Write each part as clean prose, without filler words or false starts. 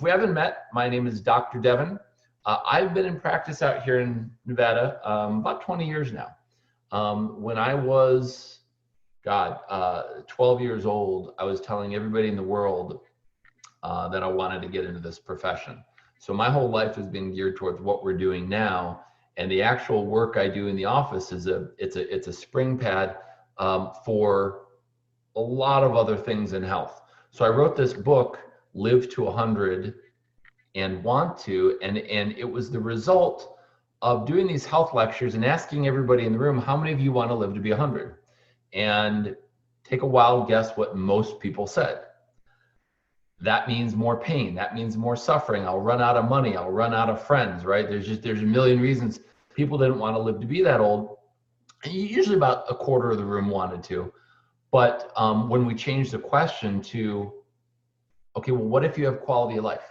we haven't met, my name is Dr. Devin. I've been in practice out here in Nevada about 20 years now. When I was, 12 years old, I was telling everybody in the world that I wanted to get into this profession. So my whole life has been geared towards what we're doing now. And the actual work I do in the office is it's a spring pad for a lot of other things in health. So I wrote this book, Live to 100 and Want to, and it was the result of doing these health lectures and asking everybody in the room, how many of you want to live to be 100? And take a wild guess what most people said. That means more pain. That means more suffering. I'll run out of money. I'll run out of friends, right? There's a million reasons people didn't want to live to be that old. And usually about a quarter of the room wanted to. But when we changed the question to, okay, well, what if you have quality of life?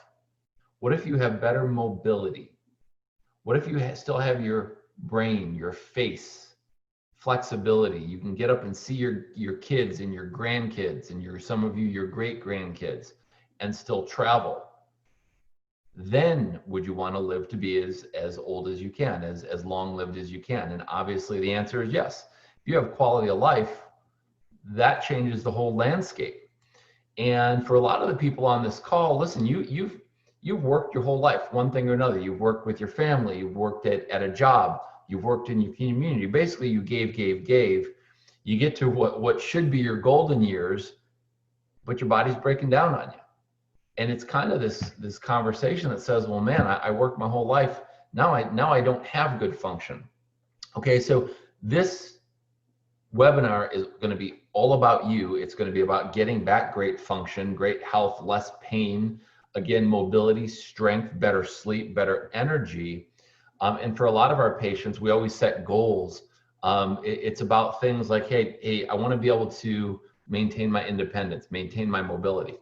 What if you have better mobility? What if you still have your brain, your face, flexibility? You can get up and see your kids and your grandkids and some of you, your great grandkids, and still travel. Then would you want to live to be as old as you can, as long lived as you can? And obviously the answer is yes. If you have quality of life, that changes the whole landscape. And for a lot of the people on this call, listen, you've worked your whole life, one thing or another. You've worked with your family, you've worked at a job, you've worked in your community. Basically you gave. You get to what should be your golden years, but your body's breaking down on you. And it's kind of this conversation that says, well, man, I worked my whole life. Now I don't have good function. Okay, so this webinar is going to be all about you. It's going to be about getting back great function, great health, less pain, again, mobility, strength, better sleep, better energy. And for a lot of our patients, we always set goals. It's about things like, hey, I want to be able to maintain my independence, maintain my mobility.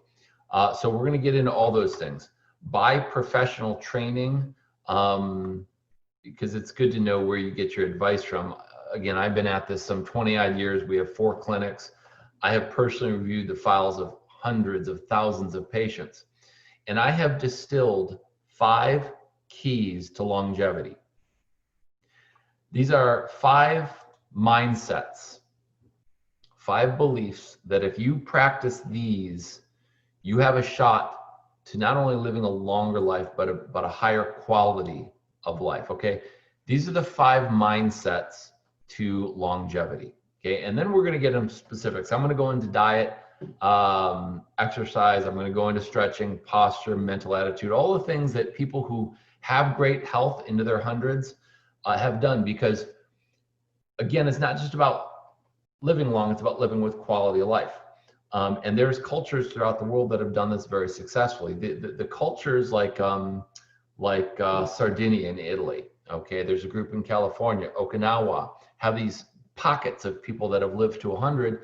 So we're going to get into all those things. Buy professional training, because it's good to know where you get your advice from. Again, I've been at this some 20 odd years. We have 4 clinics. I have personally reviewed the files of hundreds of thousands of patients. And I have distilled 5 keys to longevity. These are 5 mindsets, 5 beliefs that if you practice these, you have a shot to not only living a longer life, but a higher quality of life, okay? These are the 5 mindsets to longevity, okay? And then we're gonna get into specifics. I'm gonna go into diet, exercise, I'm gonna go into stretching, posture, mental attitude, all the things that people who have great health into their hundreds have done, because again, it's not just about living long, it's about living with quality of life. And there's cultures throughout the world that have done this very successfully. The cultures like Sardinia in Italy, okay? There's a group in California, Okinawa, have these pockets of people that have lived to 100,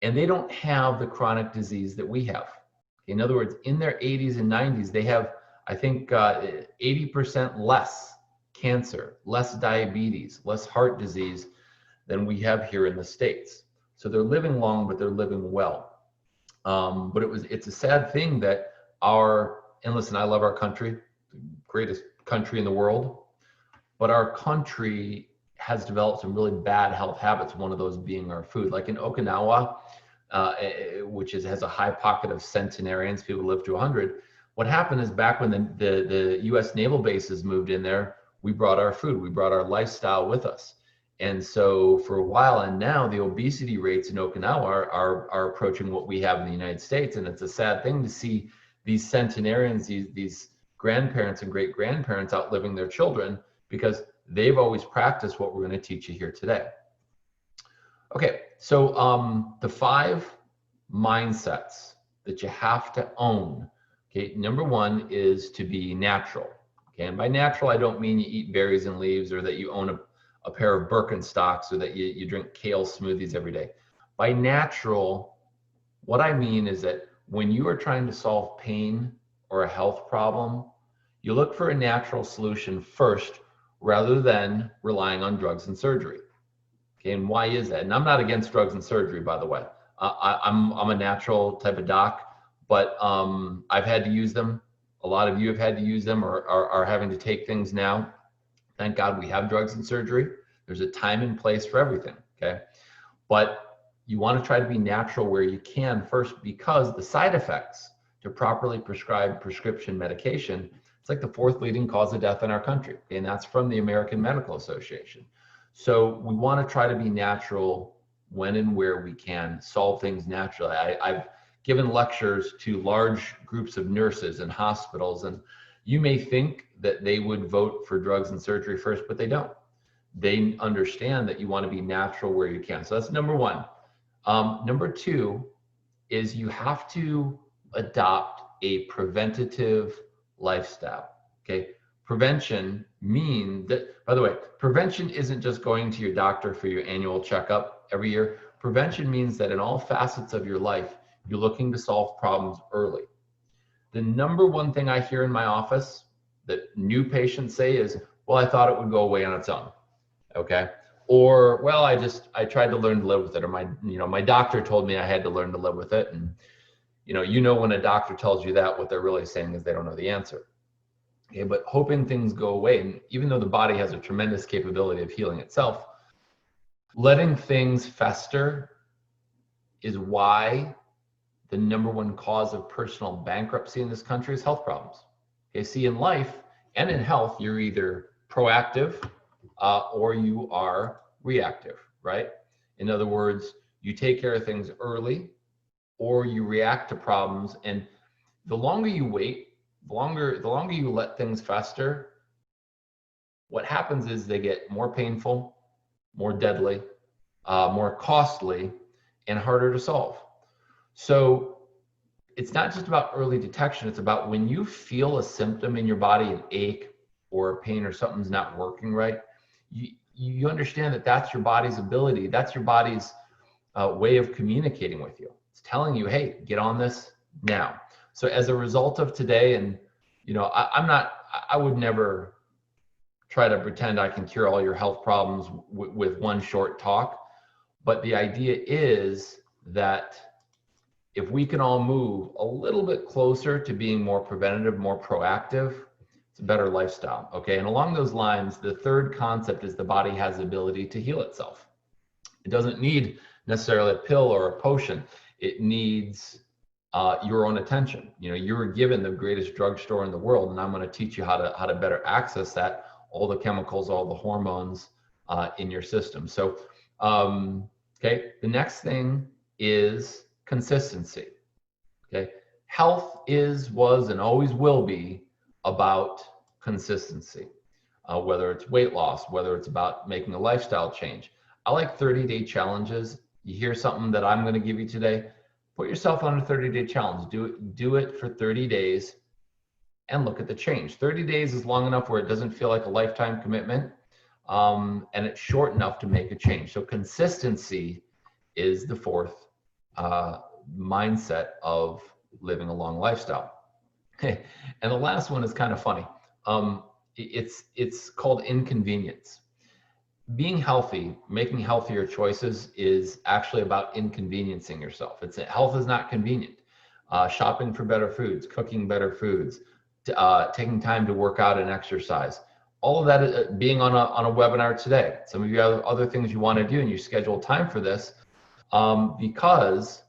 and they don't have the chronic disease that we have. In other words, in their 80s and 90s, they have, I think, 80% less cancer, less diabetes, less heart disease than we have here in the States. So they're living long, but they're living well. But it's a sad thing that and listen, I love our country, the greatest country in the world, but our country has developed some really bad health habits, one of those being our food. Like in Okinawa, which has a high pocket of centenarians, people who live to 100, what happened is back when the US naval bases moved in there, we brought our food, we brought our lifestyle with us. And so for a while, and now the obesity rates in Okinawa are approaching what we have in the United States. And it's a sad thing to see these centenarians, these grandparents and great grandparents outliving their children, because they've always practiced what we're going to teach you here today. Okay, so the 5 mindsets that you have to own. Okay, number 1 is to be natural. Okay, and by natural, I don't mean you eat berries and leaves, or that you own a pair of Birkenstocks, or that you drink kale smoothies every day. By natural, what I mean is that when you are trying to solve pain or a health problem, you look for a natural solution first, rather than relying on drugs and surgery. Okay, and why is that? And I'm not against drugs and surgery, by the way. I'm a natural type of doc, but I've had to use them A lot of you have had to use them or are having to take things now. Thank God we have drugs and surgery. There's a time and place for everything, okay? But you want to try to be natural where you can first, because the side effects to properly prescribe prescription medication, it's like the 4th leading cause of death in our country, and that's from the American Medical Association. So we want to try to be natural when and where we can, solve things naturally. I've given lectures to large groups of nurses in hospitals, and you may think that they would vote for drugs and surgery first, but they don't. They understand that you want to be natural where you can. So that's number one. Number two is you have to adopt a preventative lifestyle, okay? Prevention means that, by the way, prevention isn't just going to your doctor for your annual checkup every year. Prevention means that in all facets of your life, you're looking to solve problems early. The number one thing I hear in my office that new patients say is, well, I thought it would go away on its own, okay? Or, well, I tried to learn to live with it, or my doctor told me I had to learn to live with it. And when a doctor tells you that, what they're really saying is they don't know the answer. Okay, but hoping things go away, and even though the body has a tremendous capability of healing itself, letting things fester is why the number one cause of personal bankruptcy in this country is health problems. Okay, see, in life and in health, you're either proactive or you are reactive, right? In other words, you take care of things early or you react to problems. And the longer you wait, the longer you let things fester, what happens is they get more painful, more deadly, more costly, and harder to solve. So it's not just about early detection. It's about when you feel a symptom in your body, an ache or a pain or something's not working right, you understand that that's your body's ability. That's your body's way of communicating with you. It's telling you, hey, get on this now. So as a result of today, and I would never try to pretend I can cure all your health problems with one short talk. But the idea is that if we can all move a little bit closer to being more preventative, more proactive, it's a better lifestyle, okay? And along those lines, the third concept is the body has the ability to heal itself. It doesn't need necessarily a pill or a potion. It needs your own attention. You were given the greatest drugstore in the world, and I'm going to teach you how to better access that, all the chemicals, all the hormones in your system. So, okay, the next thing is consistency. Okay, health was, and always will be about consistency, whether it's weight loss, whether it's about making a lifestyle change. I like 30-day challenges. You hear something that I'm going to give you today, put yourself on a 30-day challenge. Do it for 30 days and look at the change. 30 days is long enough where it doesn't feel like a lifetime commitment, and it's short enough to make a change. So consistency is the fourth mindset of living a long lifestyle. And the last one is kind of funny. It's called inconvenience. Being healthy, making healthier choices is actually about inconveniencing yourself. Health is not convenient. Shopping for better foods, cooking better foods, taking time to work out and exercise. All of that, being on a webinar today. Some of you have other things you want to do and you schedule time for this, because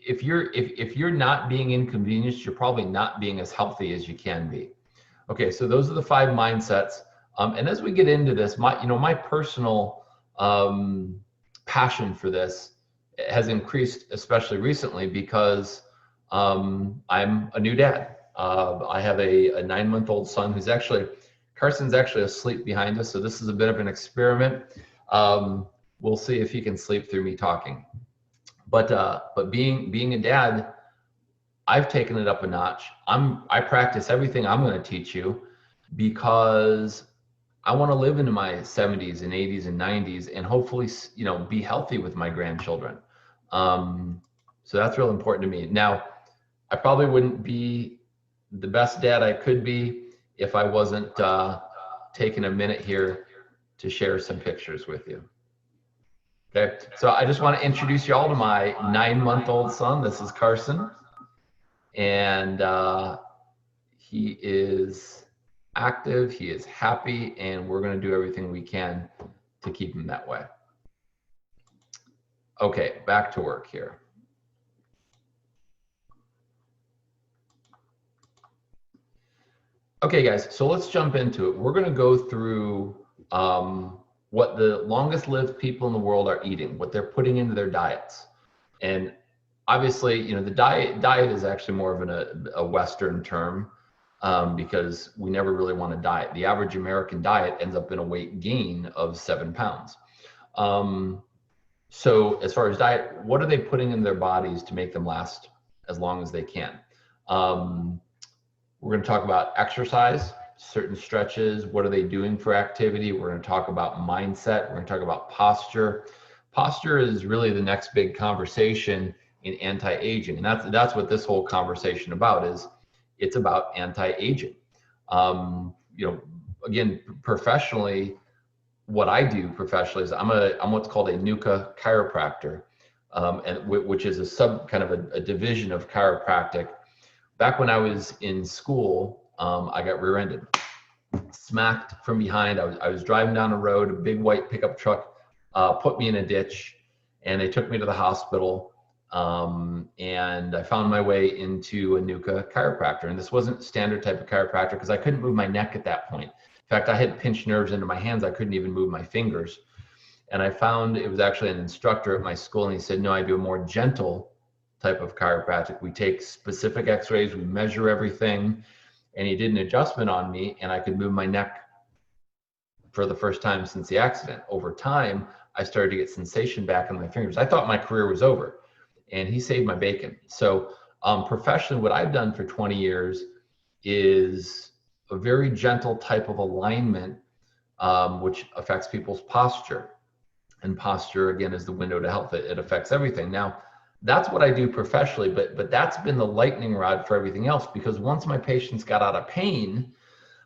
if you're not being inconvenienced, you're probably not being as healthy as you can be. Okay, so those are the 5 mindsets. And as we get into this, my personal passion for this has increased, especially recently, because I'm a new dad. I have a 9-month-old son Carson's actually asleep behind us, so this is a bit of an experiment. We'll see if he can sleep through me talking. But being a dad, I've taken it up a notch. I practice everything I'm going to teach you because I want to live into my 70s and 80s and 90s and hopefully, be healthy with my grandchildren. So that's real important to me. Now, I probably wouldn't be the best dad I could be if I wasn't taking a minute here to share some pictures with you. Okay, so I just want to introduce you all to my 9-month-old son. This is Carson. and he is active, he is happy, and we're going to do everything we can to keep him that way. Okay, back to work here. Okay, guys, so let's jump into it. We're going to go through what the longest lived people in the world are eating, what they're putting into their diets. And obviously, you know, the diet is actually more of a Western term because we never really want to diet. The average American diet ends up in a weight gain of 7 pounds. So as far as diet, what are they putting in their bodies to make them last as long as they can? We're going to talk about exercise, certain stretches. What are they doing for activity? We're going to talk about mindset. We're going to talk about posture. Posture is really the next big conversation in anti-aging. And that's what this whole conversation about is. It's about anti-aging. You know, again, professionally, what I do professionally is I'm what's called a NUCA chiropractor, and which is a division of chiropractic. Back when I was in school, I got rear-ended, smacked from behind. I was driving down a road, a big white pickup truck put me in a ditch, and they took me to the hospital. And I found my way into a NUCA chiropractor. And this wasn't standard type of chiropractor because I couldn't move my neck at that point. In fact, I had pinched nerves into my hands. I couldn't even move my fingers. And I found it was actually an instructor at my school, and he said, no, I do a more gentle type of chiropractic. We take specific x-rays, we measure everything. And he did an adjustment on me, and I could move my neck for the first time since the accident. Over time, I started to get sensation back in my fingers. I thought my career was over, and he saved my bacon. So professionally, what I've done for 20 years is a very gentle type of alignment, which affects people's posture. And posture, again, is the window to health. It affects everything. Now, that's what I do professionally, but that's been the lightning rod for everything else, because once my patients got out of pain,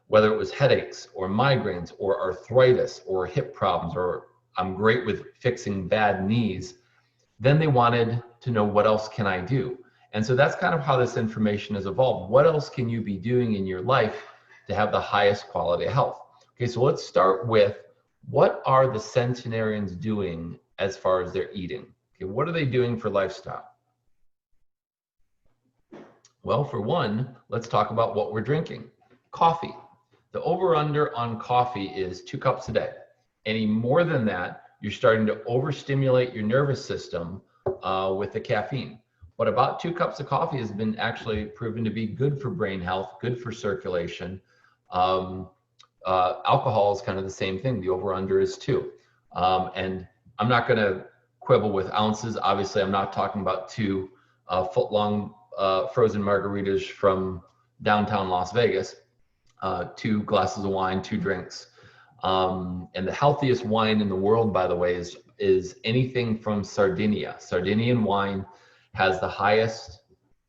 whether it was headaches or migraines or arthritis or hip problems, or I'm great with fixing bad knees, then they wanted to know, what else can I do? And so that's kind of how this information has evolved. What else can you be doing in your life to have the highest quality of health? Okay, so let's start with, what are the centenarians doing as far as their eating? Okay, what are they doing for lifestyle? Well, for one, let's talk about what we're drinking. Coffee. The over-under on coffee is 2 cups a day. Any more than that, you're starting to overstimulate your nervous system with the caffeine. But about 2 cups of coffee has been actually proven to be good for brain health, good for circulation. Alcohol is kind of the same thing. The over-under is 2. And I'm not going to quibble with ounces. Obviously, I'm not talking about 2 foot-long frozen margaritas from downtown Las Vegas. 2 glasses of wine, 2 drinks. And the healthiest wine in the world, by the way, is anything from Sardinia. Sardinian wine has the highest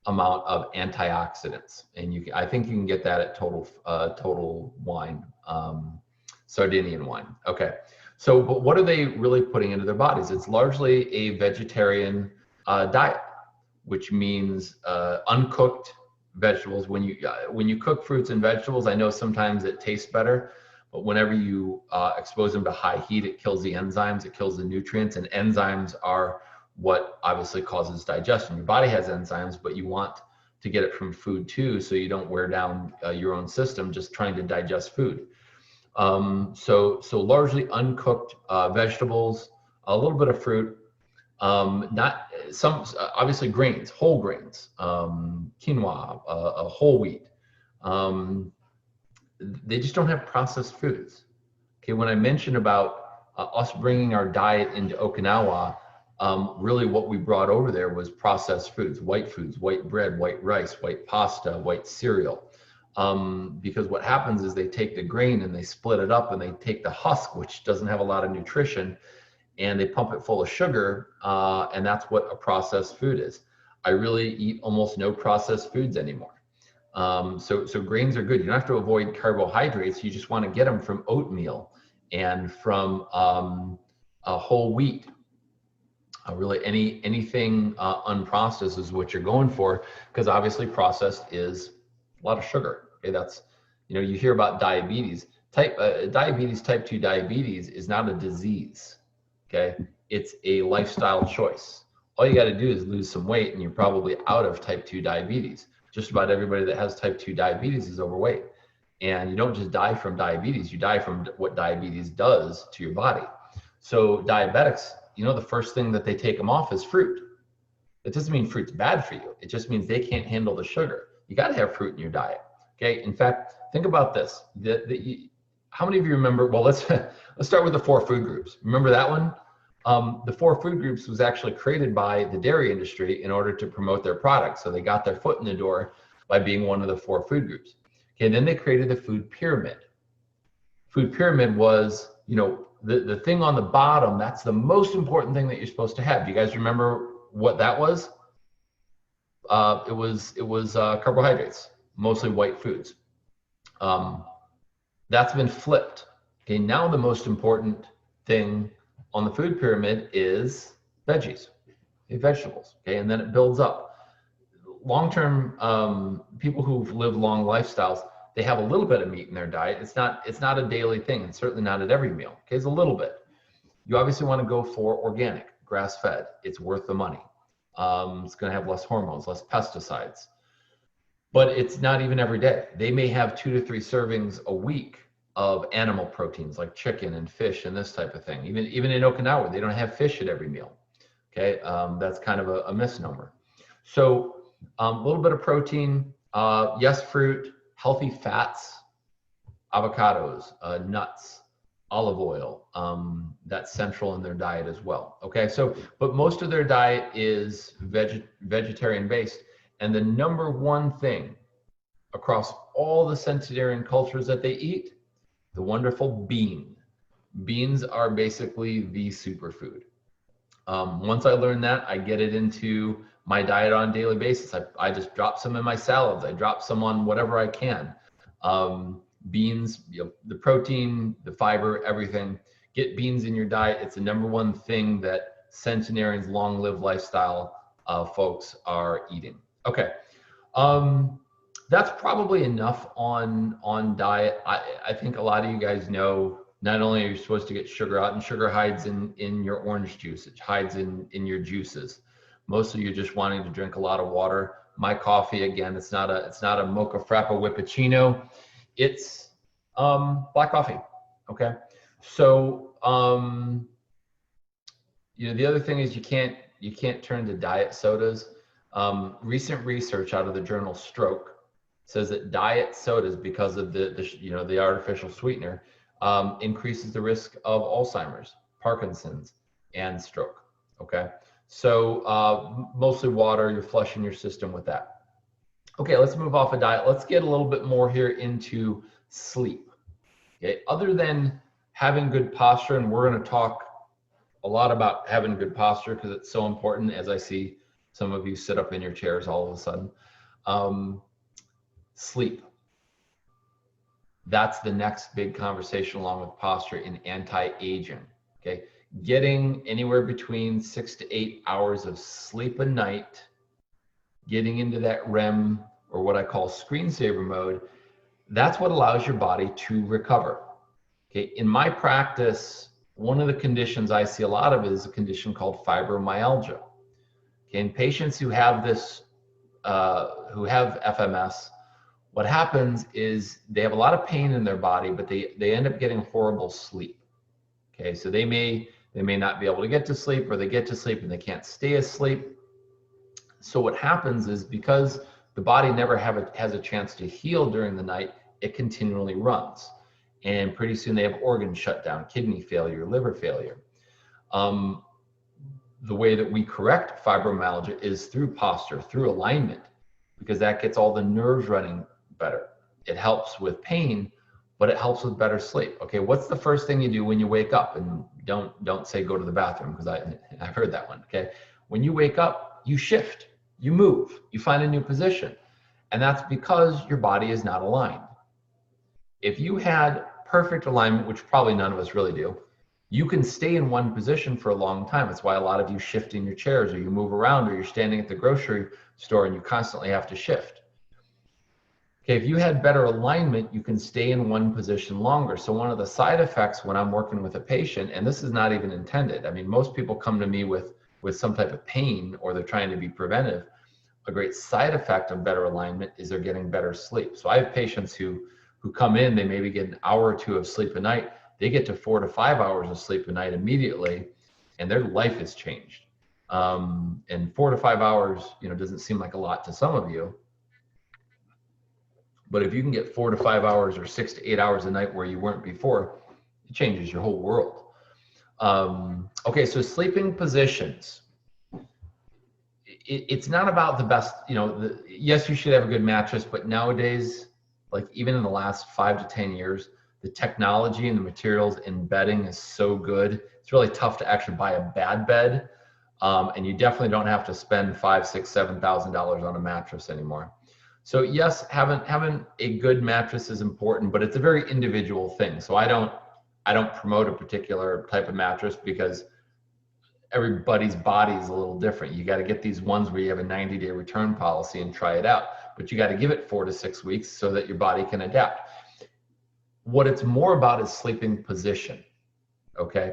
amount of antioxidants, and I think you can get that at Total Wine, Sardinian wine. Okay, so but what are they really putting into their bodies? It's largely a vegetarian diet, which means uncooked vegetables. When you cook fruits and vegetables, I know sometimes it tastes better, but whenever you expose them to high heat, it kills the enzymes, it kills the nutrients, and enzymes are what obviously causes digestion. Your body has enzymes, but you want to get it from food too, so you don't wear down your own system just trying to digest food. So largely uncooked vegetables, a little bit of fruit, not some obviously grains, whole grains, quinoa, whole wheat. They just don't have processed foods. Okay, when I mentioned about us bringing our diet into Okinawa, really what we brought over there was processed foods, white bread, white rice, white pasta, white cereal. Because what happens is they take the grain and they split it up, and they take the husk, which doesn't have a lot of nutrition, and they pump it full of sugar, and that's what a processed food is. I really eat almost no processed foods anymore. So grains are good. You don't have to avoid carbohydrates. You just want to get them from oatmeal and from whole wheat. Really, anything unprocessed is what you're going for, because obviously processed is a lot of sugar. Okay, that's, you hear about diabetes. Type 2 diabetes is not a disease. Okay, it's a lifestyle choice. All you got to do is lose some weight, and you're probably out of type 2 diabetes. Just about everybody that has type 2 diabetes is overweight. And you don't just die from diabetes, you die from what diabetes does to your body. So diabetics, the first thing that they take them off is fruit. It doesn't mean fruit's bad for you. It just means they can't handle the sugar. You got to have fruit in your diet. Okay. In fact, think about this. How many of you remember? Well, let's start with the 4 food groups. Remember that one? The 4 food groups was actually created by the dairy industry in order to promote their products. So they got their foot in the door by being one of the 4 food groups. Okay. And then they created the food pyramid. Food pyramid was, the thing on the bottom, that's the most important thing that you're supposed to have. Do you guys remember what that was? It was carbohydrates, mostly white foods. That's been flipped. Okay, now the most important thing on the food pyramid is veggies, vegetables. Okay, and then it builds up. Long-term people who've lived long lifestyles, they have a little bit of meat in their diet. It's not a daily thing, and certainly not at every meal. Okay, it's a little bit. You obviously want to go for organic, grass-fed. It's worth the money. It's going to have less hormones, less pesticides. But it's not even every day. They may have 2 to 3 servings a week of animal proteins like chicken and fish and this type of thing. Even in Okinawa, they don't have fish at every meal. Okay, that's kind of a misnomer. So a little bit of protein, yes, fruit, healthy fats, avocados, nuts, olive oil, that's central in their diet as well. Okay, so, but most of their diet is vegetarian based. And the number one thing across all the Centenarian cultures that they eat, the wonderful bean. Beans are basically the superfood. Once I learned that, I get it into my diet on a daily basis. I just drop some in my salads. I drop some on whatever I can. Beans, the protein, the fiber, everything. Get beans in your diet. It's the number one thing that Centenarians, long live lifestyle folks are eating. Okay, that's probably enough on diet. I think a lot of you guys know, not only are you supposed to get sugar out, and sugar hides in your orange juice, it hides in your juices. Most of you just wanting to drink a lot of water. My coffee, again, it's not a mocha frappa whippuccino. It's black coffee. Okay, so the other thing is you can't turn to diet sodas. Recent research out of the journal Stroke says that diet sodas, because of the artificial sweetener, increases the risk of Alzheimer's, Parkinson's, and stroke. Okay, so mostly water, you're flushing your system with that. Okay, let's move off of diet. Let's get a little bit more here into sleep. Okay, other than having good posture, and we're going to talk a lot about having good posture because it's so important, as I see some of you sit up in your chairs all of a sudden. Sleep. That's the next big conversation along with posture in anti-aging. Okay, getting anywhere between 6 to 8 hours of sleep a night, getting into that REM, or what I call screensaver mode, that's what allows your body to recover. Okay, in my practice, one of the conditions I see a lot of is a condition called fibromyalgia. Okay, in patients who have this, who have FMS, what happens is they have a lot of pain in their body, but they end up getting horrible sleep. Okay, so they may not be able to get to sleep, or they get to sleep and they can't stay asleep. So what happens is, because the body never has a chance to heal during the night, it continually runs. And pretty soon they have organ shutdown, kidney failure, liver failure. The way that we correct fibromyalgia is through posture, through alignment, because that gets all the nerves running better. It helps with pain, but it helps with better sleep. Okay, what's the first thing you do when you wake up? And don't say go to the bathroom, because I've heard that one. Okay, when you wake up, you shift, you move, you find a new position, and that's because your body is not aligned. If you had perfect alignment, which probably none of us really do, you can stay in one position for a long time. That's why a lot of you shift in your chairs, or you move around, or you're standing at the grocery store and you constantly have to shift. Okay, if you had better alignment, you can stay in one position longer. So one of the side effects when I'm working with a patient, and this is not even intended, I mean, most people come to me with some type of pain, or they're trying to be preventive. A great side effect of better alignment is they're getting better sleep. So I have patients who come in, they maybe get an hour or two of sleep a night. They get to 4 to 5 hours of sleep a night immediately, and their life has changed. And 4 to 5 hours, doesn't seem like a lot to some of you. But if you can get 4 to 5 hours or 6 to 8 hours a night where you weren't before, it changes your whole world. Okay, so sleeping positions. It's not about the best, yes, you should have a good mattress, but nowadays, like even in the last 5 to 10 years, the technology and the materials in bedding is so good. It's really tough to actually buy a bad bed. And you definitely don't have to spend $5,000, $6,000, $7,000 on a mattress anymore. So yes, having a good mattress is important, but it's a very individual thing. So I don't promote a particular type of mattress because everybody's body is a little different. You got to get these ones where you have a 90-day return policy and try it out, but you got to give it 4 to 6 weeks so that your body can adapt. What it's more about is sleeping position. Okay.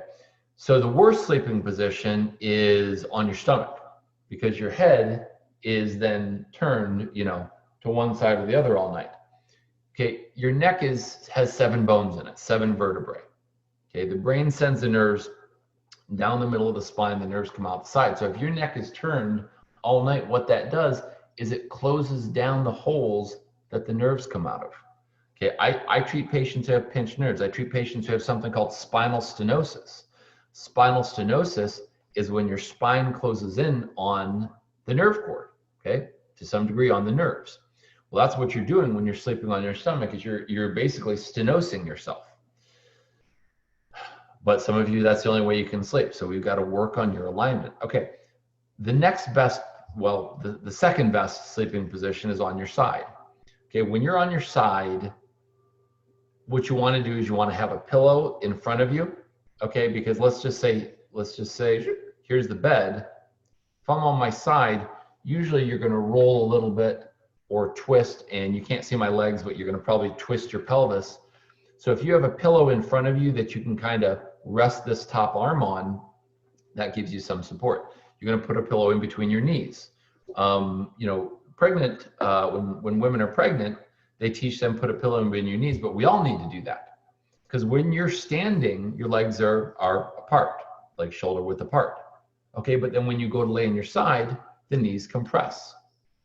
So the worst sleeping position is on your stomach, because your head is then turned, to one side or the other all night. Okay, your neck has 7 bones in it, 7 vertebrae. Okay, the brain sends the nerves down the middle of the spine, the nerves come out the side. So if your neck is turned all night, what that does is it closes down the holes that the nerves come out of. Okay, I treat patients who have pinched nerves. I treat patients who have something called spinal stenosis. Spinal stenosis is when your spine closes in on the nerve cord, okay, to some degree on the nerves. Well, that's what you're doing when you're sleeping on your stomach, is you're basically stenosing yourself. But some of you, that's the only way you can sleep. So we've got to work on your alignment. Okay, the next best, well, the second best sleeping position is on your side. Okay, when you're on your side, what you want to do is you want to have a pillow in front of you. Okay, because let's just say here's the bed. If I'm on my side, usually you're going to roll a little bit or twist, and you can't see my legs, but you're going to probably twist your pelvis. So if you have a pillow in front of you that you can kind of rest this top arm on, that gives you some support. You're going to put a pillow in between your knees. Pregnant, when women are pregnant, they teach them put a pillow in between your knees, but we all need to do that. Because when you're standing, your legs are apart, like shoulder width apart. Okay, but then when you go to lay on your side, the knees compress,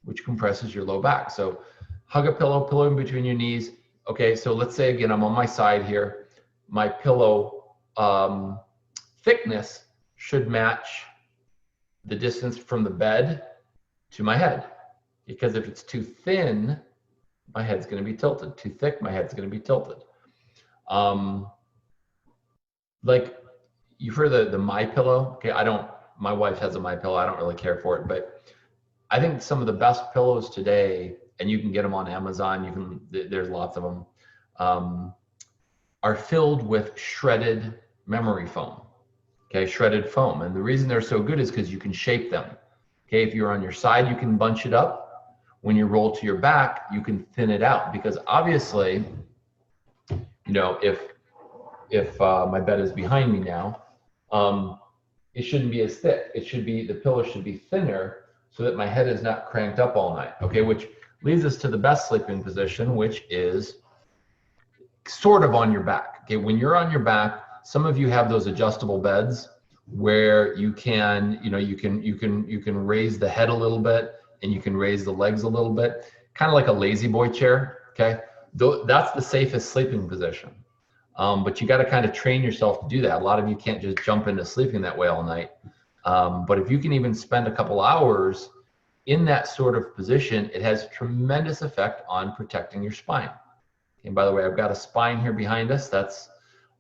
which compresses your low back. So hug a pillow in between your knees. Okay, so let's say again, I'm on my side here. My pillow thickness should match the distance from the bed to my head. Because if it's too thin, my head's going to be tilted. Too thick, my head's going to be tilted. Like you've heard the My Pillow. Okay, my wife has a My Pillow. I don't really care for it, but I think some of the best pillows today, and you can get them on Amazon, there's lots of them, are filled with shredded memory foam. Okay, shredded foam. And the reason they're so good is because you can shape them. Okay, if you're on your side, you can bunch it up. When you roll to your back, you can thin it out, because obviously, if my bed is behind me now, it shouldn't be as thick. The pillow should be thinner so that my head is not cranked up all night. Okay, which leads us to the best sleeping position, which is sort of on your back. Okay, when you're on your back, some of you have those adjustable beds where you can raise the head a little bit and you can raise the legs a little bit, kind of like a lazy boy chair. Okay, that's the safest sleeping position. But you got to kind of train yourself to do that. A lot of you can't just jump into sleeping that way all night. But if you can even spend a couple hours in that sort of position, it has tremendous effect on protecting your spine. And by the way, I've got a spine here behind us. That's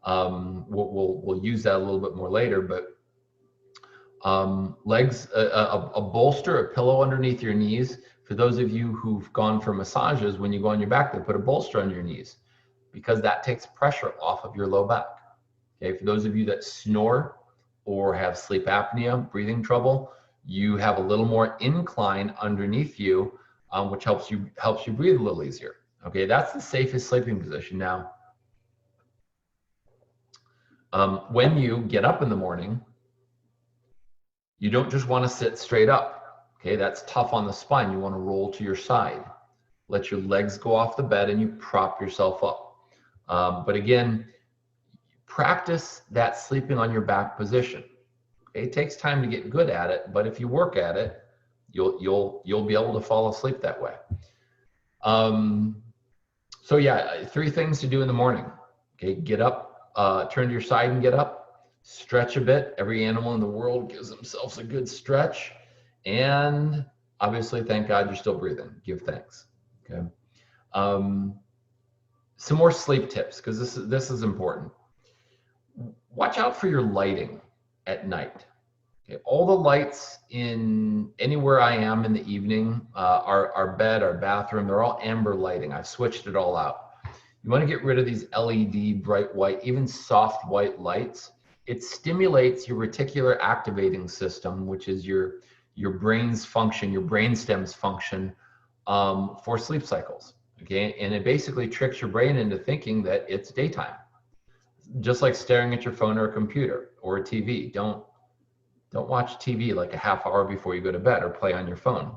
we'll use that a little bit more later. But legs, a bolster, a pillow underneath your knees. For those of you who've gone for massages, when you go on your back, they put a bolster under your knees, because that takes pressure off of your low back. Okay, for those of you that snore or have sleep apnea, breathing trouble, you have a little more incline underneath you, which helps you breathe a little easier. Okay, that's the safest sleeping position. Now, when you get up in the morning, you don't just want to sit straight up. Okay, that's tough on the spine. You want to roll to your side. Let your legs go off the bed and you prop yourself up. But again, practice that sleeping on your back position. Okay, it takes time to get good at it, but if you work at it, you'll be able to fall asleep that way. So yeah, 3 things to do in the morning. Okay, get up, turn to your side and get up. Stretch a bit. Every animal in the world gives themselves a good stretch. And obviously, thank God you're still breathing. Give thanks. Okay. Some more sleep tips, because this is important. Watch out for your lighting at night. Okay. All the lights in anywhere I am in the evening, our bed, our bathroom, they're all amber lighting. I've switched it all out. You want to get rid of these LED, bright white, even soft white lights. It stimulates your reticular activating system, which is your brain's function, your brainstem's function for sleep cycles. Okay, and it basically tricks your brain into thinking that it's daytime. Just like staring at your phone or a computer or a TV. Don't watch TV like a half hour before you go to bed or play on your phone.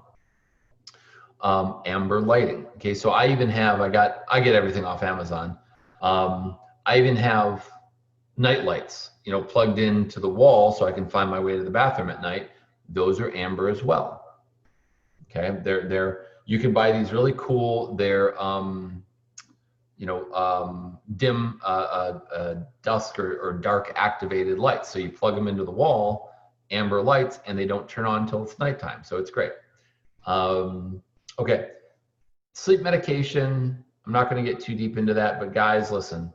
Amber lighting. Okay, so I get everything off Amazon. I even have night lights, plugged into the wall so I can find my way to the bathroom at night. Those are amber as well. Okay, you can buy these really cool. They're dim dusk or dark activated lights. So you plug them into the wall, amber lights, and they don't turn on until it's nighttime. So it's great. Okay, sleep medication. I'm not going to get too deep into that, but guys, listen.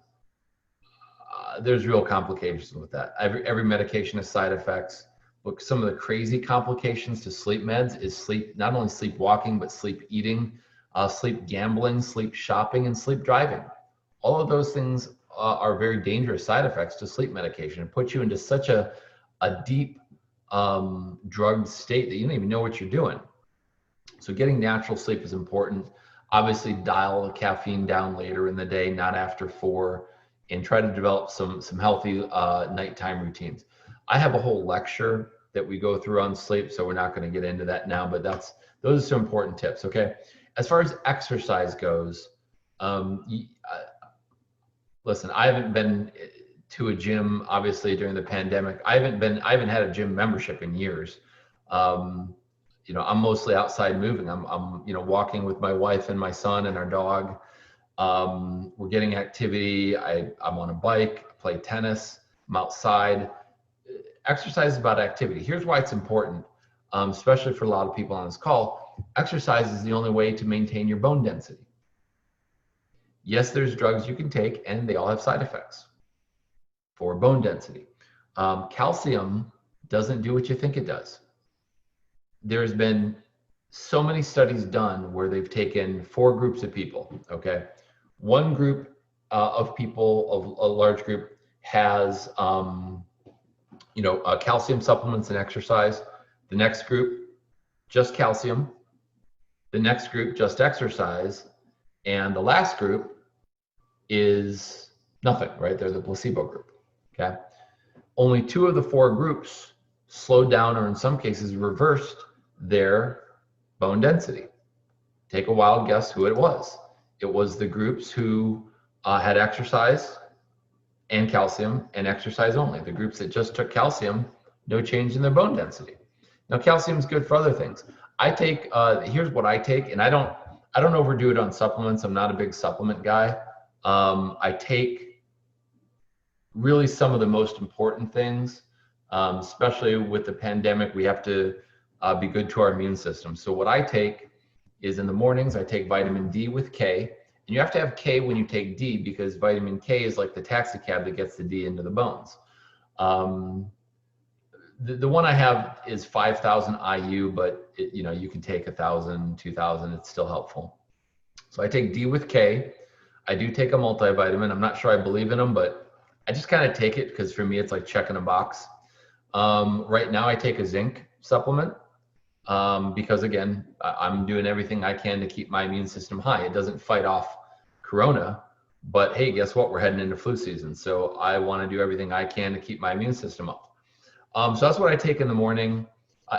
There's real complications with that. Every medication has side effects. Look, some of the crazy complications to sleep meds is not only sleepwalking, but sleep eating, sleep gambling, sleep shopping, and sleep driving. All of those things are very dangerous side effects to sleep medication. It puts you into such a deep drugged state that you don't even know what you're doing. So getting natural sleep is important. Obviously, dial the caffeine down later in the day, not after 4. And try to develop some healthy nighttime routines. I have a whole lecture that we go through on sleep, so we're not going to get into that now, but those are some important tips. Okay, as far as exercise goes, listen, I haven't been to a gym obviously during the pandemic. I haven't had a gym membership in years. I'm mostly outside moving. I'm walking with my wife and my son and our dog. We're getting activity. I'm on a bike, I play tennis, I'm outside. Exercise is about activity. Here's why it's important, especially for a lot of people on this call. Exercise is the only way to maintain your bone density. Yes, there's drugs you can take, and they all have side effects for bone density. Calcium doesn't do what you think it does. There's been so many studies done where they've taken 4 groups of people, okay? One group of people, a large group, has calcium supplements and exercise. The next group, just calcium. The next group, just exercise. And the last group is nothing, right? They're the placebo group, okay? Only 2 of the 4 groups slowed down, or in some cases reversed, their bone density. Take a wild guess who it was. It was the groups who had exercise and calcium and exercise only. The groups that just took calcium, no change in their bone density. Now, calcium is good for other things. I take, here's what I take, and I don't overdo it on supplements. I'm not a big supplement guy. I take really some of the most important things, especially with the pandemic. We have to be good to our immune system. So what I take is, in the mornings, I take vitamin D with K. And you have to have K when you take D, because vitamin K is like the taxi cab that gets the D into the bones. The one I have is 5,000 IU, but you can take 1,000, 2,000, it's still helpful. So I take D with K. I do take a multivitamin. I'm not sure I believe in them, but I just kind of take it because for me, it's like checking a box. Right now I take a zinc supplement because again, I'm doing everything I can to keep my immune system high. It doesn't fight off Corona, but hey, guess what? We're heading into flu season. So I want to do everything I can to keep my immune system up. So that's what I take in the morning.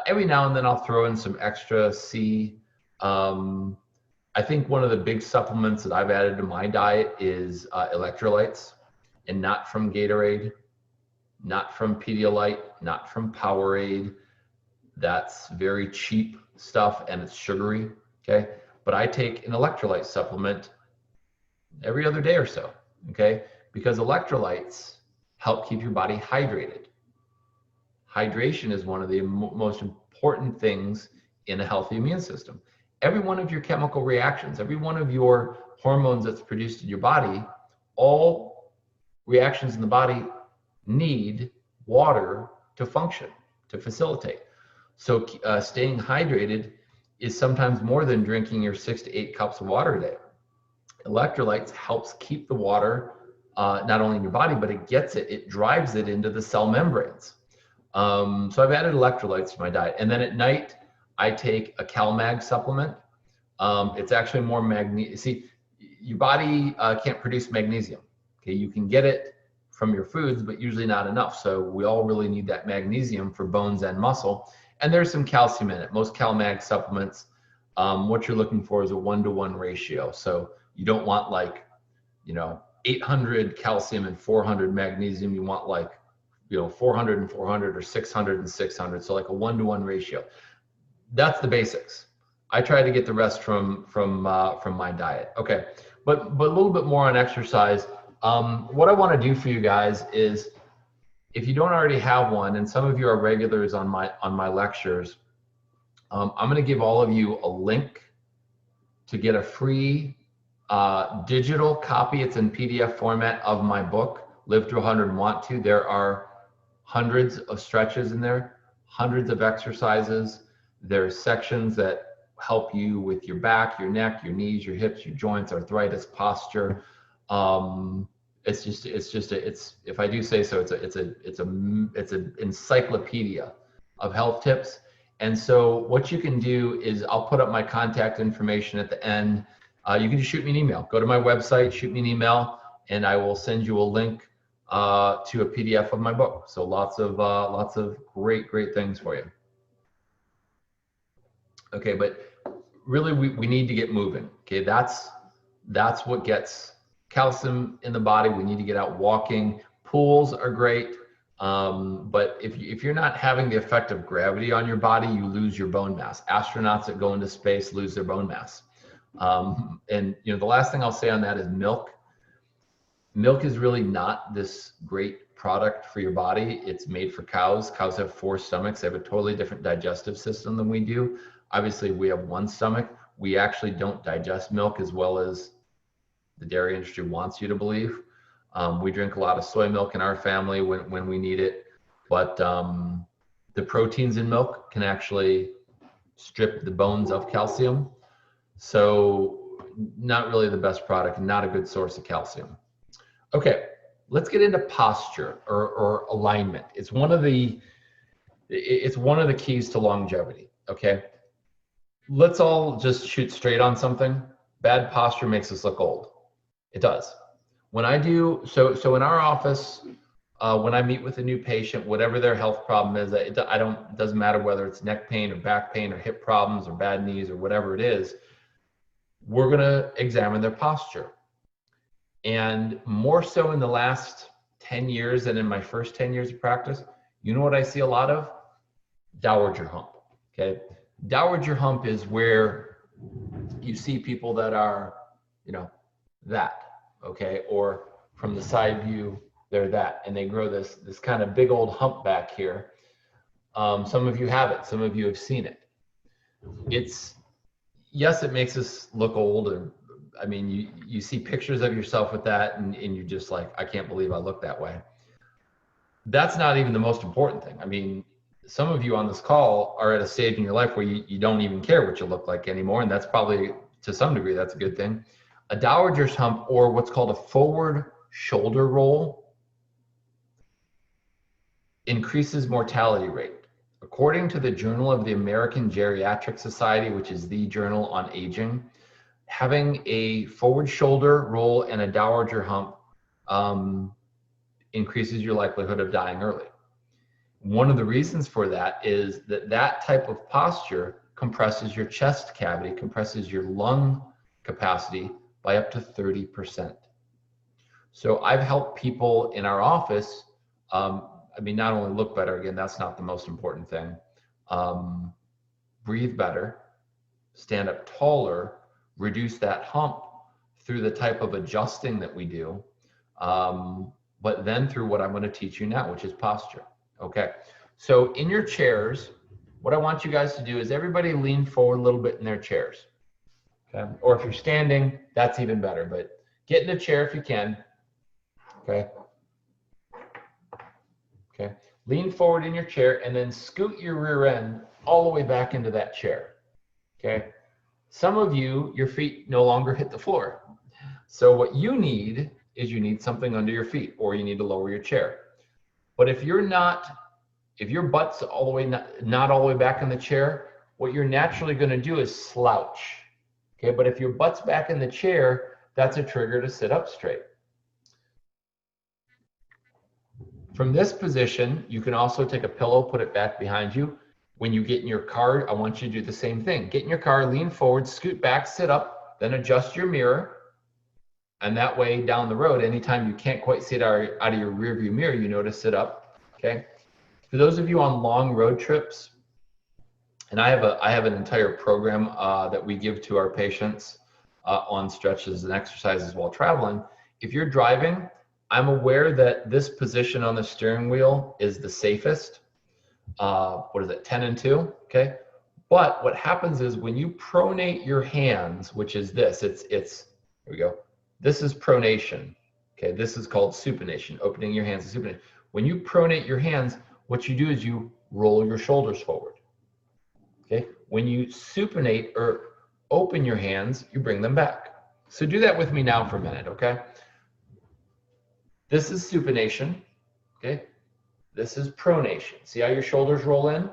Every now and then I'll throw in some extra C. I think one of the big supplements that I've added to my diet is electrolytes, and not from Gatorade, not from Pedialyte, not from Powerade. That's very cheap stuff and it's sugary, okay? But I take an electrolyte supplement every other day or so, okay? Because electrolytes help keep your body hydrated. Hydration is one of the most important things in a healthy immune system. Every one of your chemical reactions, every one of your hormones that's produced in your body, all reactions in the body need water to function, to facilitate. So staying hydrated is sometimes more than drinking your 6 to 8 cups of water a day. Electrolytes helps keep the water not only in your body, but it drives it into the cell membranes. So I've added electrolytes to my diet. And then at night, I take a CalMag supplement. It's actually more magnesium. See, your body can't produce magnesium. Okay, you can get it from your foods, but usually not enough. So we all really need that magnesium for bones and muscle. And there's some calcium in it. Most CalMag supplements, what you're looking for is a 1-to-1 ratio. So you don't want like, 800 calcium and 400 magnesium. You want like, 400 and 400 or 600 and 600. So like a 1-to-1 ratio. That's the basics. I try to get the rest from my diet. Okay, but a little bit more on exercise. What I want to do for you guys is, if you don't already have one, and some of you are regulars on my lectures, I'm going to give all of you a link to get a free digital copy. It's in PDF format of my book, Live to 100 and Want to. There are hundreds of stretches in there, hundreds of exercises. There's sections that help you with your back, your neck, your knees, your hips, your joints, arthritis, posture. If I do say so, it's an encyclopedia of health tips. And so what you can do is, I'll put up my contact information at the end. You can just shoot me an email. Go to my website, shoot me an email, and I will send you a link to a PDF of my book. So lots of great things for you. Okay, but really we need to get moving. Okay, that's what gets calcium in the body. We need to get out walking. Pools are great, but if you're not having the effect of gravity on your body, you lose your bone mass. Astronauts that go into space lose their bone mass. And the last thing I'll say on that is milk. Milk is really not this great product for your body. It's made for cows. Cows have 4 stomachs. They have a totally different digestive system than we do. Obviously, we have 1 stomach. We actually don't digest milk as well as the dairy industry wants you to believe. We drink a lot of soy milk in our family when we need it, but the proteins in milk can actually strip the bones of calcium. So not really the best product, not a good source of calcium. Okay, let's get into posture or alignment. It's one of the keys to longevity, okay? Let's all just shoot straight on something. Bad posture makes us look old. It does. When I do, so in our office, when I meet with a new patient, whatever their health problem is, it doesn't matter whether it's neck pain or back pain or hip problems or bad knees or whatever it is, we're gonna examine their posture. And more so in the last 10 years than in my first 10 years of practice, you know what I see a lot of? Dowager hump, okay? Dowager hump is where you see people that are, that, okay? Or from the side view, they're that, and they grow this kind of big old hump back here. Some of you have it, some of you have seen it. Yes, it makes us look old, or I mean, you see pictures of yourself with that and you're just like, I can't believe I look that way. That's not even the most important thing. I mean, some of you on this call are at a stage in your life where you don't even care what you look like anymore. And that's probably, to some degree, that's a good thing. A dowager's hump, or what's called a forward shoulder roll, increases mortality rate. According to the Journal of the American Geriatric Society, which is the journal on aging, having a forward shoulder roll and a dowager hump increases your likelihood of dying early. One of the reasons for that is that that type of posture compresses your chest cavity, compresses your lung capacity by up to 30%. So I've helped people in our office, I mean, not only look better, again, that's not the most important thing, breathe better, stand up taller, reduce that hump through the type of adjusting that we do, but then through what I'm going to teach you now, which is posture. Okay, so in your chairs, what I want you guys to do is everybody lean forward a little bit in their chairs. Okay, or if you're standing, that's even better, but get in a chair if you can. Okay. Okay, lean forward in your chair and then scoot your rear end all the way back into that chair. Okay, some of you, your feet no longer hit the floor. So what you need is you need something under your feet, or you need to lower your chair. But if you're not, if your butt's all the way not all the way back in the chair, what you're naturally going to do is slouch. Okay, but if your butt's back in the chair, that's a trigger to sit up straight. From this position, you can also take a pillow, put it back behind you. When you get in your car, I want you to do the same thing. Get in your car, lean forward, scoot back, sit up, then adjust your mirror. And that way down the road, anytime you can't quite see it out of your rear view mirror, you know to sit up, okay? For those of you on long road trips, and I have an entire program that we give to our patients on stretches and exercises while traveling. If you're driving, I'm aware that this position on the steering wheel is the safest. What is it, 10 and 2, okay? But what happens is when you pronate your hands, which is this, here we go. This is pronation, okay? This is called supination, opening your hands to supinate. When you pronate your hands, what you do is you roll your shoulders forward, okay? When you supinate or open your hands, you bring them back. So do that with me now for a minute, okay? This is supination, okay? This is pronation. See how your shoulders roll in?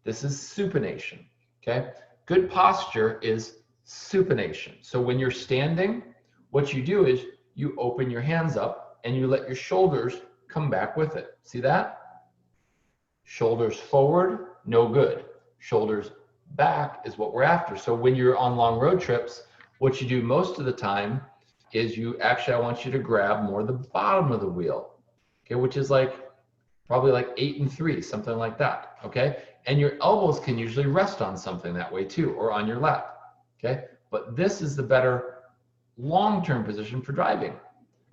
This is supination, okay? Good posture is supination. So when you're standing, what you do is you open your hands up and you let your shoulders come back with it. See that? Shoulders forward, no good. Shoulders back is what we're after. So when you're on long road trips, what you do most of the time is I want you to grab more the bottom of the wheel, okay, which is probably like 8 and 3, something like that, okay? And your elbows can usually rest on something that way too, or on your lap, okay? But this is the better long-term position for driving.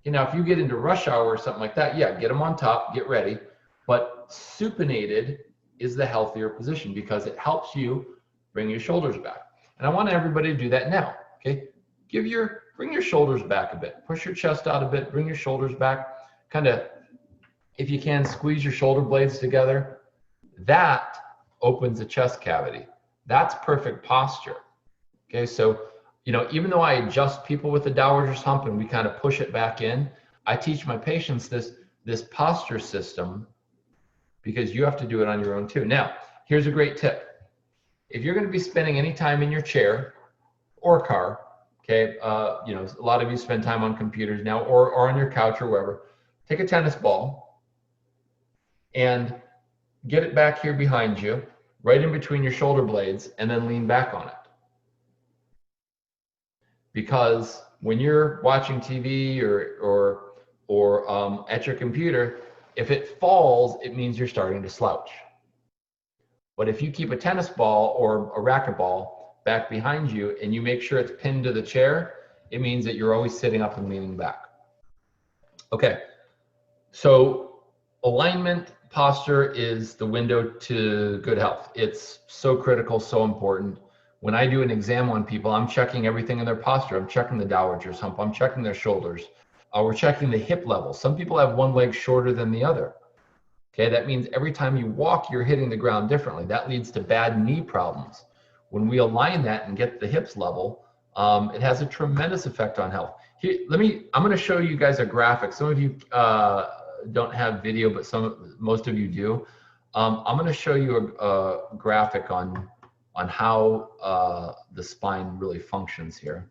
You know, if you get into rush hour or something like that, yeah, get them on top, get ready. But supinated is the healthier position because it helps you bring your shoulders back. And I want everybody to do that now, okay? Bring your shoulders back a bit, push your chest out a bit, bring your shoulders back, kind of, if you can, squeeze your shoulder blades together. That opens the chest cavity. That's perfect posture, okay? So, you know, even though I adjust people with the dowager's hump and we kind of push it back in, I teach my patients this posture system because you have to do it on your own too. Now, here's a great tip. If you're going to be spending any time in your chair or car, okay, you know, a lot of you spend time on computers now or on your couch or wherever, take a tennis ball and get it back here behind you, right in between your shoulder blades, and then lean back on it. Because when you're watching TV or at your computer, if it falls, it means you're starting to slouch. But if you keep a tennis ball or a racquetball back behind you and you make sure it's pinned to the chair, it means that you're always sitting up and leaning back. Okay, so alignment posture is the window to good health. It's so critical, so important. When I do an exam on people, I'm checking everything in their posture. I'm checking the dowager's hump. I'm checking their shoulders. We're checking the hip level. Some people have one leg shorter than the other. Okay, that means every time you walk, you're hitting the ground differently. That leads to bad knee problems. When we align that and get the hips level, it has a tremendous effect on health. Here, I'm going to show you guys a graphic. Some of you don't have video, but most of you do. I'm going to show you a graphic on how the spine really functions here.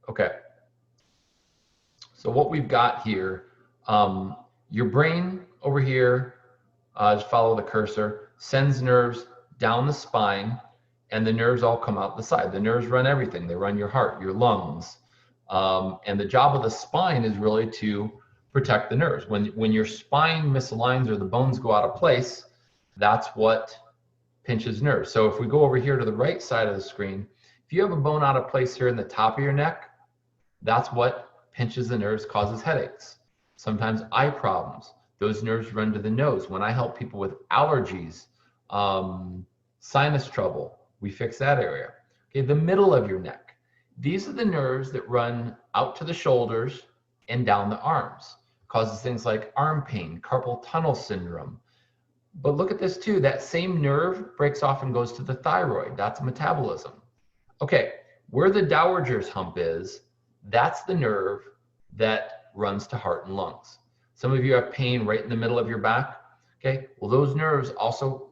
Okay. So what we've got here, your brain over here, just follow the cursor, sends nerves down the spine, and the nerves all come out the side. The nerves run everything. They run your heart, your lungs. And the job of the spine is really to protect the nerves. When your spine misaligns or the bones go out of place, that's what pinches nerves. So if we go over here to the right side of the screen, if you have a bone out of place here in the top of your neck, that's what pinches the nerves, causes headaches. Sometimes eye problems. Those nerves run to the nose. When I help people with allergies, sinus trouble, we fix that area. Okay, the middle of your neck. These are the nerves that run out to the shoulders and down the arms. Causes things like arm pain, carpal tunnel syndrome. But look at this too, that same nerve breaks off and goes to the thyroid. That's metabolism. Okay, where the dowager's hump is, that's the nerve that runs to heart and lungs. Some of you have pain right in the middle of your back. Okay, well, those nerves also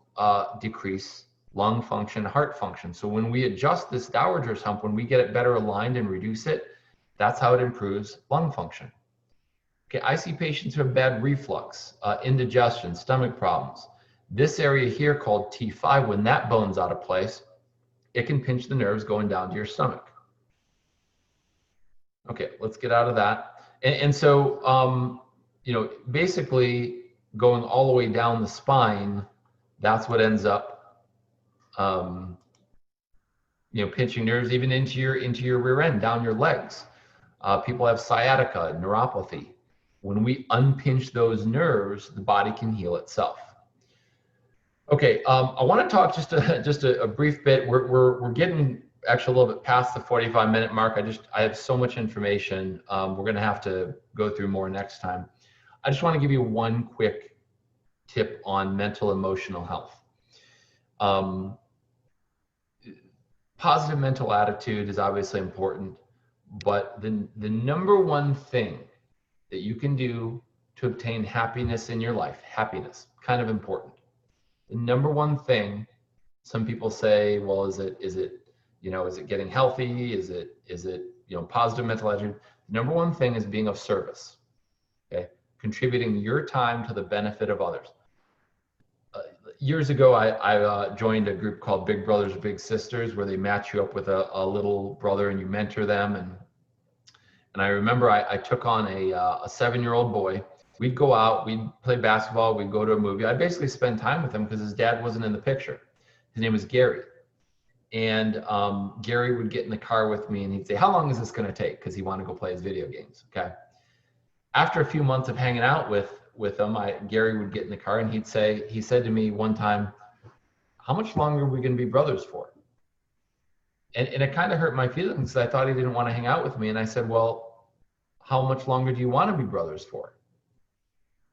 decrease lung function, heart function. So when we adjust this dowager's hump, when we get it better aligned and reduce it, that's how it improves lung function. Okay, I see patients who have bad reflux, indigestion, stomach problems. This area here called T5, when that bone's out of place, it can pinch the nerves going down to your stomach. Okay, let's get out of that. And so, you know, basically going all the way down the spine, that's what ends up, you know, pinching nerves even into your rear end, down your legs. People have sciatica, neuropathy. When we unpinch those nerves, the body can heal itself. Okay, I want to talk just a brief bit. We're getting actually a little bit past the 45-minute mark. I have so much information. We're going to have to go through more next time. I just want to give you one quick tip on mental emotional health. Positive mental attitude is obviously important, but the number one thing that you can do to obtain happiness in your life, happiness, kind of important. The number one thing, some people say, well, is it getting healthy? Is it, you know, positive mental attitude? The number one thing is being of service, okay? Contributing your time to the benefit of others. Years ago, I joined a group called Big Brothers, Big Sisters, where they match you up with a little brother and you mentor them. And I remember I took on a 7-year-old boy. We'd go out, we'd play basketball, we'd go to a movie. I'd basically spend time with him because his dad wasn't in the picture. His name was Gary. And Gary would get in the car with me and he'd say, how long is this going to take? Because he wanted to go play his video games, okay? After a few months of hanging out with him, Gary would get in the car and he said to me one time, how much longer are we going to be brothers for? And it kind of hurt my feelings because I thought he didn't want to hang out with me. And I said, well, how much longer do you want to be brothers for?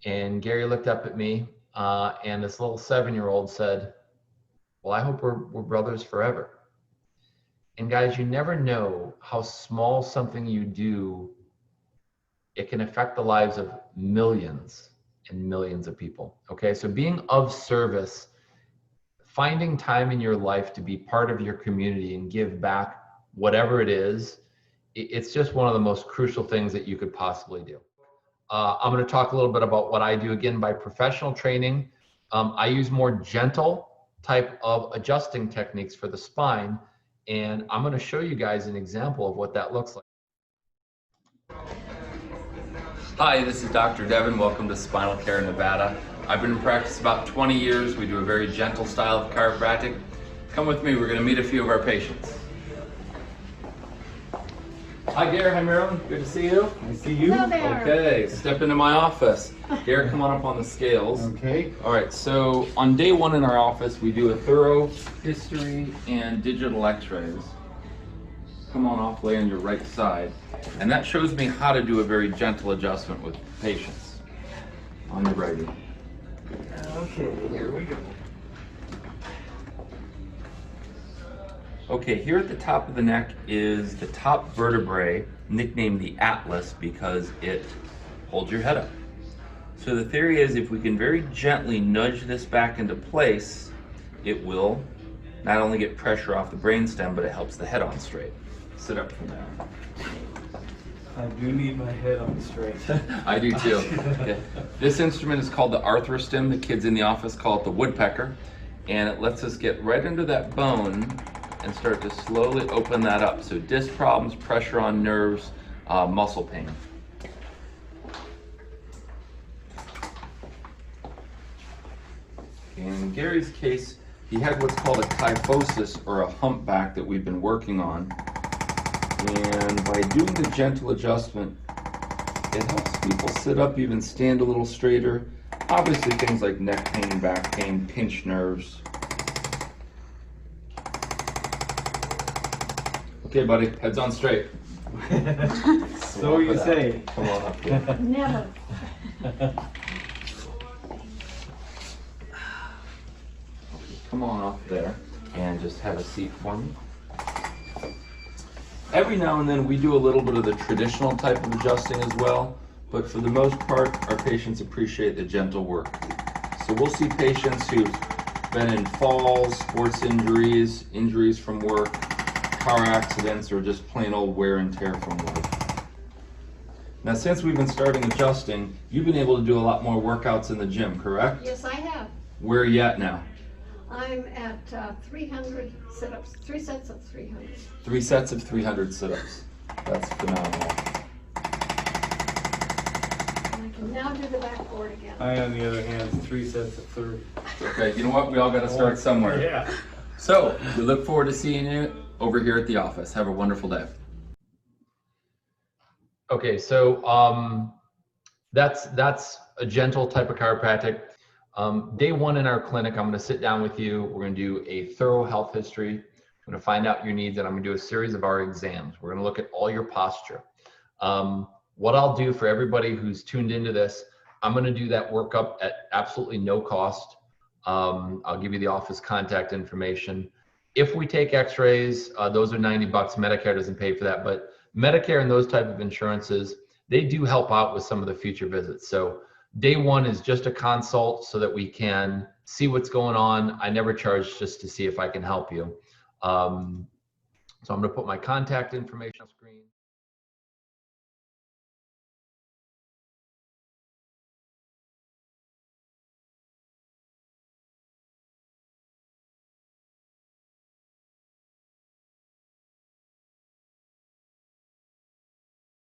And Gary looked up at me and this little 7-year-old said, well, I hope we're brothers forever. And guys, you never know how small something you do, it can affect the lives of millions and millions of people. Okay, so being of service, finding time in your life to be part of your community and give back whatever it is, it's just one of the most crucial things that you could possibly do. I'm going to talk a little bit about what I do. Again, by professional training, I use more gentle type of adjusting techniques for the spine, and I'm going to show you guys an example of what that looks like. Hi, this is Dr. Devin. Welcome to Spinal Care Nevada. I've been in practice about 20 years. We do a very gentle style of chiropractic. Come with me, we're going to meet a few of our patients. Hi Gary, hi Marilyn, good to see you. Nice to see you. Hello there. Okay, step into my office. Gary, come on up on the scales. Okay. All right, so on day one in our office, we do a thorough history and digital x-rays. Come on off, lay on your right side. And that shows me how to do a very gentle adjustment with patients. On your righty. Okay, here we go. Okay, here at the top of the neck is the top vertebrae, nicknamed the atlas because it holds your head up. So the theory is if we can very gently nudge this back into place, it will not only get pressure off the brainstem, but it helps the head on straight. Sit up for now. I do need my head on straight. I do too. Okay. This instrument is called the arthrostim. The kids in the office call it the woodpecker. And it lets us get right under that bone and start to slowly open that up. So disc problems, pressure on nerves, muscle pain. In Gary's case, he had what's called a kyphosis, or a humpback, that we've been working on. And by doing the gentle adjustment, it helps people sit up, even stand a little straighter. Obviously things like neck pain, back pain, pinched nerves. Okay, buddy, heads on straight. So you say. Come on up here. Never. Come on up there and just have a seat for me. Every now and then we do a little bit of the traditional type of adjusting as well, but for the most part our patients appreciate the gentle work. So we'll see patients who've been in falls, sports injuries, injuries from work, car accidents, or just plain old wear and tear from life. Now since we've been starting adjusting, you've been able to do a lot more workouts in the gym, correct? Yes, I have. Where are you at now? I'm at 300 sit-ups, 3 sets of 300. 3 sets of 300 sit-ups. That's phenomenal. And I can now do the backboard again. I, on the other hand, 3 sets of 30. Okay, you know what? We all got to start somewhere. Yeah. So, we look forward to seeing you over here at the office. Have a wonderful day. Okay, so that's a gentle type of chiropractic. Day one in our clinic, I'm going to sit down with you. We're going to do a thorough health history. I'm going to find out your needs, and I'm going to do a series of our exams. We're going to look at all your posture. What I'll do for everybody who's tuned into this, I'm going to do that workup at absolutely no cost. I'll give you the office contact information. If we take x-rays, those are $90. Medicare doesn't pay for that, but Medicare and those type of insurances, they do help out with some of the future visits. So day one is just a consult so that we can see what's going on. I never charge just to see if I can help you. So I'm going to put my contact information on screen.